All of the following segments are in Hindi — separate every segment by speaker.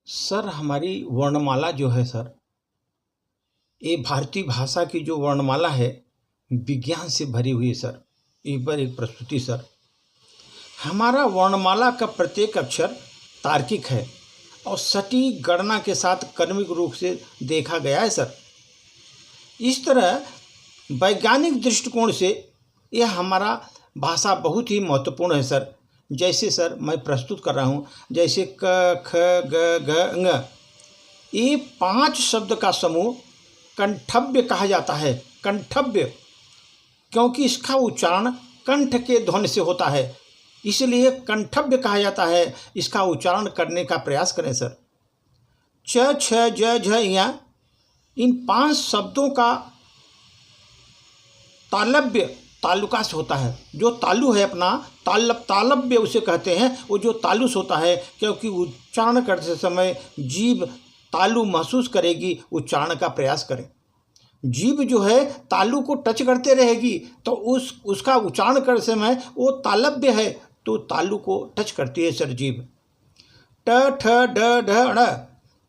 Speaker 1: सर हमारी वर्णमाला जो है सर, ये भारतीय भाषा की जो वर्णमाला है विज्ञान से भरी हुई है सर। एक बार एक प्रस्तुति सर, हमारा वर्णमाला का प्रत्येक अक्षर तार्किक है और सटीक गणना के साथ क्रमिक रूप से देखा गया है सर। इस तरह वैज्ञानिक दृष्टिकोण से यह हमारा भाषा बहुत ही महत्वपूर्ण है सर। जैसे सर मैं प्रस्तुत कर रहा हूँ, जैसे क ख ग घ ङ, ये 5 शब्द का समूह कंठव्य कहा जाता है। कंठव्य क्योंकि इसका उच्चारण कंठ के ध्वनि से होता है, इसलिए कंठव्य कहा जाता है। इसका उच्चारण करने का प्रयास करें सर। च छ ज झ ञ, इन 5 शब्दों का तालव्य तालुका से होता है। जो तालु है अपना तालव्य उसे कहते हैं, वो जो तालु से होता है, क्योंकि उच्चारण करते समय जीभ तालु महसूस करेगी, उच्चारण का प्रयास करें। जीभ जो है तालु को टच करते रहेगी तो उसका उच्चारण करते समय वो तालव्य है तो तालु को टच करती है सर जीभ। ट ठ ड ढ ण,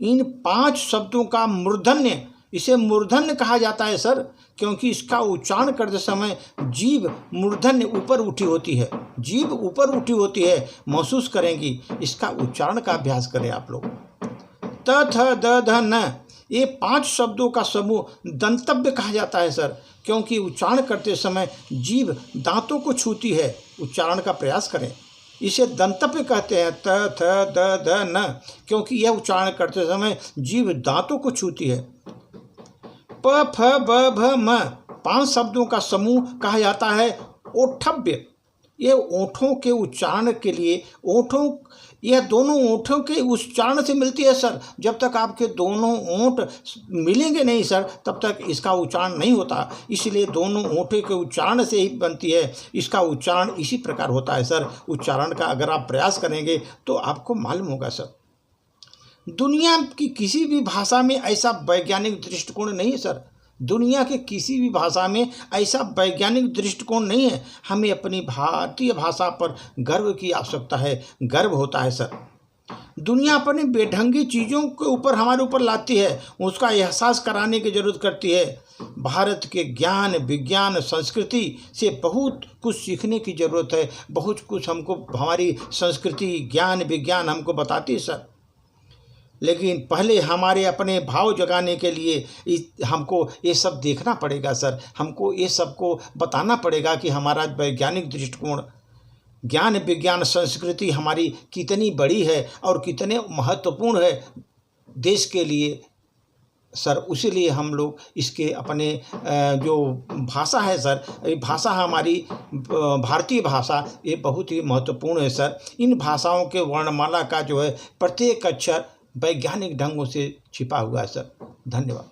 Speaker 1: इन 5 शब्दों का मूर्धन्य, इसे मूर्धन्य कहा जाता है सर, क्योंकि इसका उच्चारण करते समय जीभ मूर्धन्य ऊपर उठी होती है। जीभ ऊपर उठी होती है, महसूस करेंगी। इसका उच्चारण का अभ्यास करें आप लोग। त थ द ध न, ये 5 शब्दों का समूह दंतव्य कहा जाता है सर, क्योंकि उच्चारण करते समय जीभ दांतों को छूती है। उच्चारण का प्रयास करें। इसे दंतव्य कहते हैं। त थ द ध न, क्योंकि यह उच्चारण करते समय जीभ दांतों को छूती है। प फ ब भ म, 5 शब्दों का समूह कहा जाता है ओठव्य। ये ओठों के उच्चारण के लिए, ओठों, यह दोनों ओठों के उच्चारण से मिलती है सर। जब तक आपके दोनों ओंठ मिलेंगे नहीं सर, तब तक इसका उच्चारण नहीं होता। इसलिए दोनों ओठों के उच्चारण से ही बनती है। इसका उच्चारण इसी प्रकार होता है सर। उच्चारण का अगर आप प्रयास करेंगे तो आपको मालूम होगा सर। दुनिया की किसी भी भाषा में ऐसा वैज्ञानिक दृष्टिकोण नहीं है सर। दुनिया के किसी भी भाषा में ऐसा वैज्ञानिक दृष्टिकोण नहीं है। हमें अपनी भारतीय भाषा पर गर्व की आवश्यकता है, गर्व होता है सर। दुनिया अपनी बेढंगी चीज़ों के ऊपर हमारे ऊपर लाती है, उसका एहसास कराने की जरूरत करती है। भारत के ज्ञान, विज्ञान, संस्कृति से बहुत कुछ सीखने की ज़रूरत है। बहुत कुछ हमको हमारी संस्कृति, ज्ञान, विज्ञान हमको बताती है सर। लेकिन पहले हमारे अपने भाव जगाने के लिए हमको ये सब देखना पड़ेगा सर। हमको ये सब को बताना पड़ेगा कि हमारा वैज्ञानिक दृष्टिकोण, ज्ञान, विज्ञान, संस्कृति हमारी कितनी बड़ी है और कितने महत्वपूर्ण है देश के लिए सर। उसीलिए हम लोग इसके अपने जो भाषा है सर, ये भाषा हमारी भारतीय भाषा, ये बहुत ही महत्वपूर्ण है सर। इन भाषाओं के वर्णमाला का जो है प्रत्येक अक्षर वैज्ञानिक ढंगों से छिपा हुआ है सर। धन्यवाद।